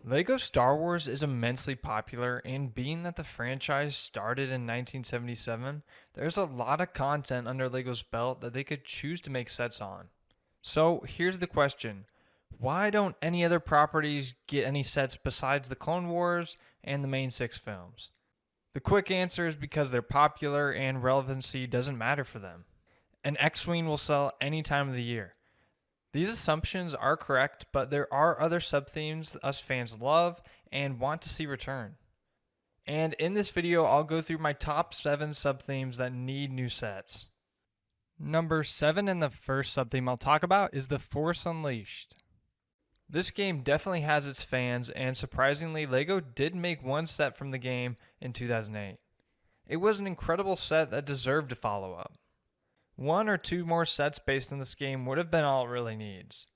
LEGO Star Wars is immensely popular, and being that the franchise started in 1977, there's a lot of content under LEGO's belt that they could choose to make sets on. So here's the question: why don't any other properties get any sets besides the Clone Wars and the main six films? The quick answer is because they're popular and relevancy doesn't matter for them. An X-Wing will sell any time of the year. These assumptions are correct, but there are other subthemes us fans love and want to see return. And in this video, I'll go through my top 7 subthemes that need new sets. Number 7 and the first subtheme I'll talk about is the Force Unleashed. This game definitely has its fans, and surprisingly, LEGO did make one set from the game in 2008. It was an incredible set that deserved to follow up. One or two more sets based on this game would have been all it really needs.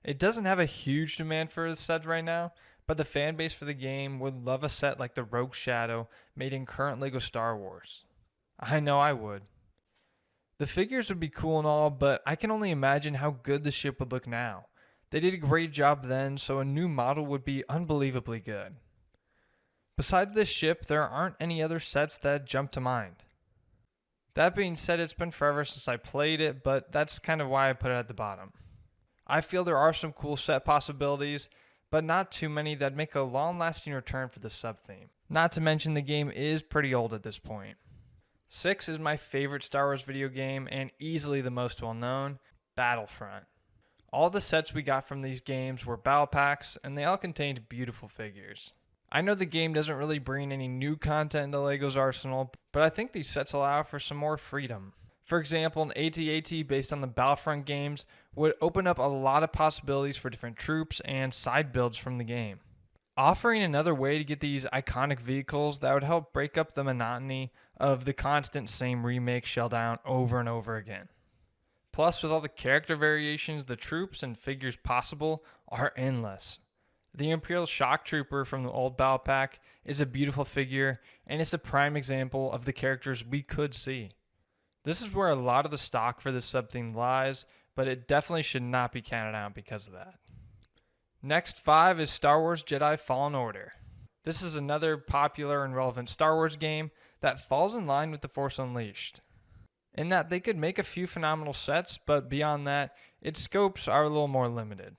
It doesn't have a huge demand for the set right now, but the fan base for the game would love a set like the Rogue Shadow made in current LEGO Star Wars. I know I would. The figures would be cool and all, but I can only imagine how good the ship would look now. They did a great job then, so a new model would be unbelievably good. Besides this ship, there aren't any other sets that jump to mind. That being said, it's been forever since I played it, but that's kind of why I put it at the bottom. I feel there are some cool set possibilities, but not too many that make a long-lasting return for the sub-theme. Not to mention the game is pretty old at this point. 6 is my favorite Star Wars video game and easily the most well-known, Battlefront. All the sets we got from these games were battle packs, and they all contained beautiful figures. I know the game doesn't really bring any new content into LEGO's arsenal, but I think these sets allow for some more freedom. For example, an AT-AT based on the Battlefront games would open up a lot of possibilities for different troops and side builds from the game. Offering another way to get these iconic vehicles that would help break up the monotony of the constant same remake shell down over and over again. Plus, with all the character variations, the troops and figures possible are endless. The Imperial Shock Trooper from the old Battle Pack is a beautiful figure, and it's a prime example of the characters we could see. This is where a lot of the stock for this sub-theme lies, but it definitely should not be counted out because of that. Next 5 is Star Wars Jedi Fallen Order. This is another popular and relevant Star Wars game that falls in line with The Force Unleashed, in that they could make a few phenomenal sets, but beyond that, its scopes are a little more limited.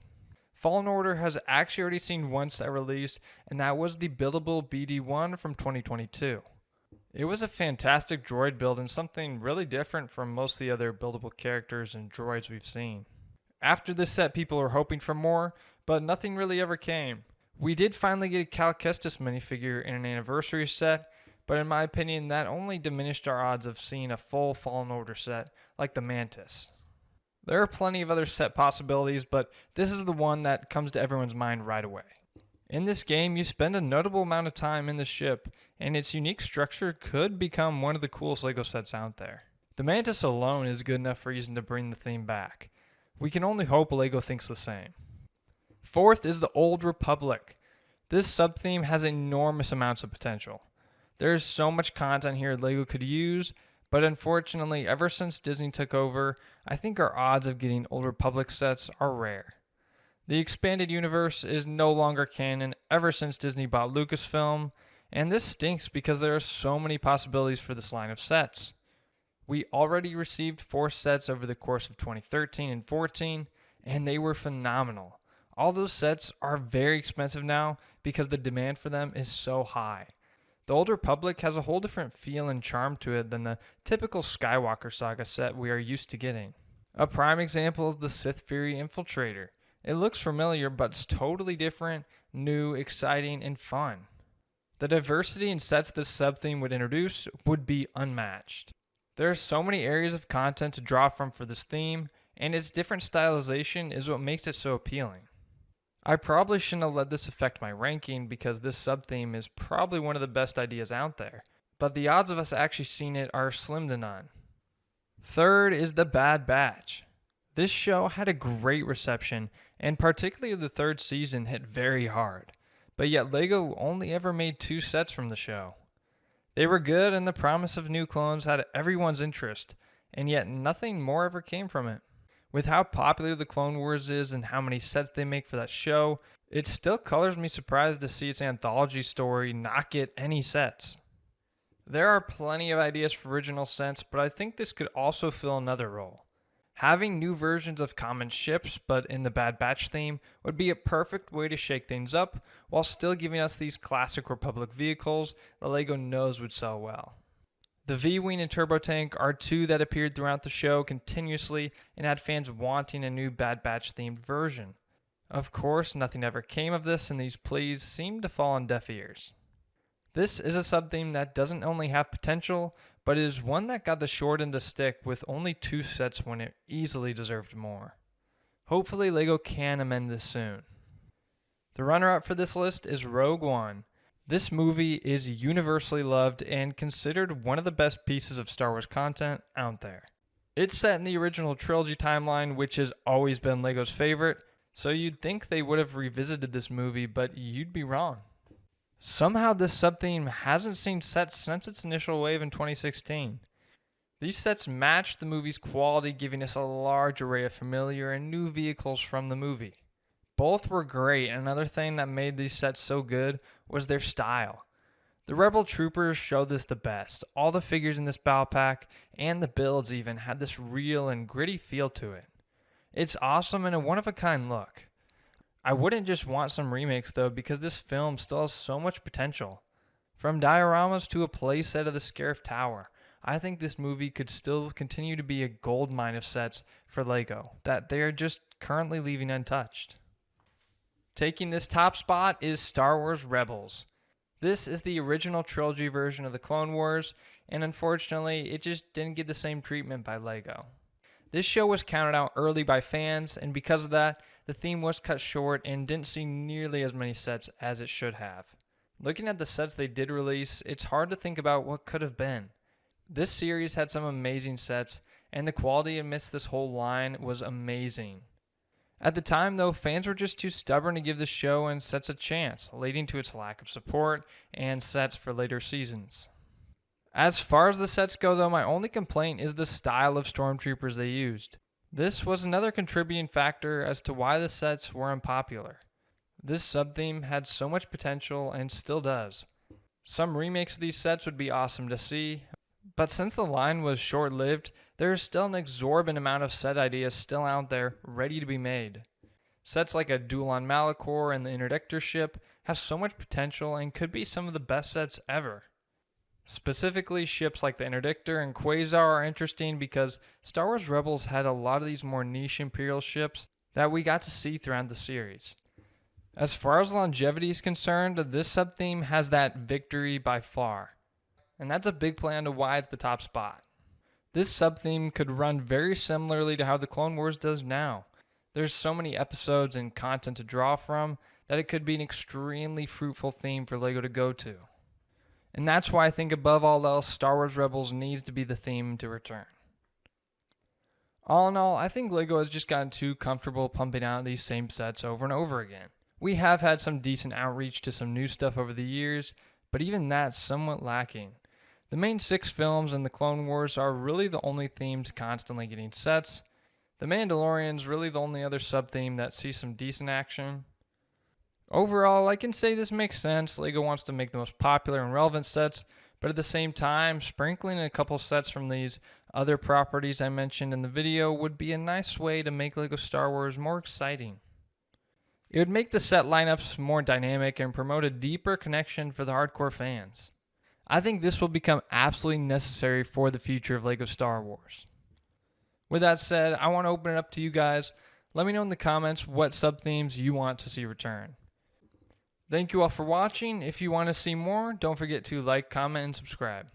Fallen Order has actually already seen one set release, and that was the buildable BD-1 from 2022. It was a fantastic droid build and something really different from most of the other buildable characters and droids we've seen. After this set, people were hoping for more, but nothing really ever came. We did finally get a Cal Kestis minifigure in an anniversary set, but in my opinion, that only diminished our odds of seeing a full Fallen Order set like the Mantis. There are plenty of other set possibilities, but this is the one that comes to everyone's mind right away. In this game, you spend a notable amount of time in the ship, and its unique structure could become one of the coolest LEGO sets out there. The Mantis alone is good enough reason to bring the theme back. We can only hope LEGO thinks the same. 4th is the Old Republic. This sub-theme has enormous amounts of potential. There is so much content here LEGO could use, but unfortunately, ever since Disney took over, I think our odds of getting Old Republic sets are rare. The expanded universe is no longer canon ever since Disney bought Lucasfilm, and this stinks because there are so many possibilities for this line of sets. We already received 4 sets over the course of 2013 and 14, and they were phenomenal. All those sets are very expensive now because the demand for them is so high. The Old Republic has a whole different feel and charm to it than the typical Skywalker Saga set we are used to getting. A prime example is the Sith Fury Infiltrator. It looks familiar, but it's totally different, new, exciting, and fun. The diversity in sets this sub-theme would introduce would be unmatched. There are so many areas of content to draw from for this theme, and its different stylization is what makes it so appealing. I probably shouldn't have let this affect my ranking because this sub-theme is probably one of the best ideas out there, but the odds of us actually seeing it are slim to none. 3rd is the Bad Batch. This show had a great reception, and particularly the 3rd season hit very hard, but yet LEGO only ever made 2 sets from the show. They were good, and the promise of new clones had everyone's interest, and yet nothing more ever came from it. With how popular the Clone Wars is and how many sets they make for that show, It still colors me surprised to see its anthology story not get any sets. There are plenty of ideas for original sets, but I think this could also fill another role. Having new versions of common ships, but in the Bad Batch theme, would be a perfect way to shake things up while still giving us these classic Republic vehicles that LEGO knows would sell well. The V-Wing and Turbo Tank are two that appeared throughout the show continuously and had fans wanting a new Bad Batch themed version. Of course, nothing ever came of this, and these pleas seemed to fall on deaf ears. This is a sub-theme that doesn't only have potential, but is one that got the short end of the stick with only 2 sets when it easily deserved more. Hopefully LEGO can amend this soon. The runner-up for this list is Rogue One. This movie is universally loved and considered one of the best pieces of Star Wars content out there. It's set in the original trilogy timeline, which has always been LEGO's favorite, so you'd think they would have revisited this movie, but you'd be wrong. Somehow this sub-theme hasn't seen sets since its initial wave in 2016. These sets match the movie's quality, giving us a large array of familiar and new vehicles from the movie. Both were great, and another thing that made these sets so good was their style. The Rebel Troopers showed this the best. All the figures in this battle pack, and the builds even, had this real and gritty feel to it. It's awesome and a one-of-a-kind look. I wouldn't just want some remakes though, because this film still has so much potential. From dioramas to a playset of the Scarif Tower, I think this movie could still continue to be a goldmine of sets for LEGO that they are just currently leaving untouched. Taking this top spot is Star Wars Rebels. This is the original trilogy version of the Clone Wars, and unfortunately, it just didn't get the same treatment by LEGO. This show was counted out early by fans, and because of that, the theme was cut short and didn't see nearly as many sets as it should have. Looking at the sets they did release, it's hard to think about what could have been. This series had some amazing sets, and the quality amidst this whole line was amazing. At the time, though, fans were just too stubborn to give the show and sets a chance, leading to its lack of support and sets for later seasons. As far as the sets go, though, my only complaint is the style of stormtroopers they used. This was another contributing factor as to why the sets were unpopular. This sub-theme had so much potential and still does. Some remakes of these sets would be awesome to see, but since the line was short-lived, there is still an exorbitant amount of set ideas still out there ready to be made. Sets like a Duel on Malachor and the Interdictor ship have so much potential and could be some of the best sets ever. Specifically, ships like the Interdictor and Quasar are interesting because Star Wars Rebels had a lot of these more niche Imperial ships that we got to see throughout the series. As far as longevity is concerned, this sub-theme has that victory by far, and that's a big plan to why it's the top spot. This sub-theme could run very similarly to how the Clone Wars does now. There's so many episodes and content to draw from that it could be an extremely fruitful theme for LEGO to go to. And that's why I think above all else, Star Wars Rebels needs to be the theme to return. All in all, I think LEGO has just gotten too comfortable pumping out these same sets over and over again. We have had some decent outreach to some new stuff over the years, but even that's somewhat lacking. The main 6 films and the Clone Wars are really the only themes constantly getting sets. The Mandalorian's really the only other sub-theme that sees some decent action. Overall, I can say this makes sense. LEGO wants to make the most popular and relevant sets, but at the same time, sprinkling in a couple sets from these other properties I mentioned in the video would be a nice way to make LEGO Star Wars more exciting. It would make the set lineups more dynamic and promote a deeper connection for the hardcore fans. I think this will become absolutely necessary for the future of LEGO Star Wars. With that said, I want to open it up to you guys. Let me know in the comments what sub-themes you want to see return. Thank you all for watching. If you want to see more, don't forget to like, comment, and subscribe.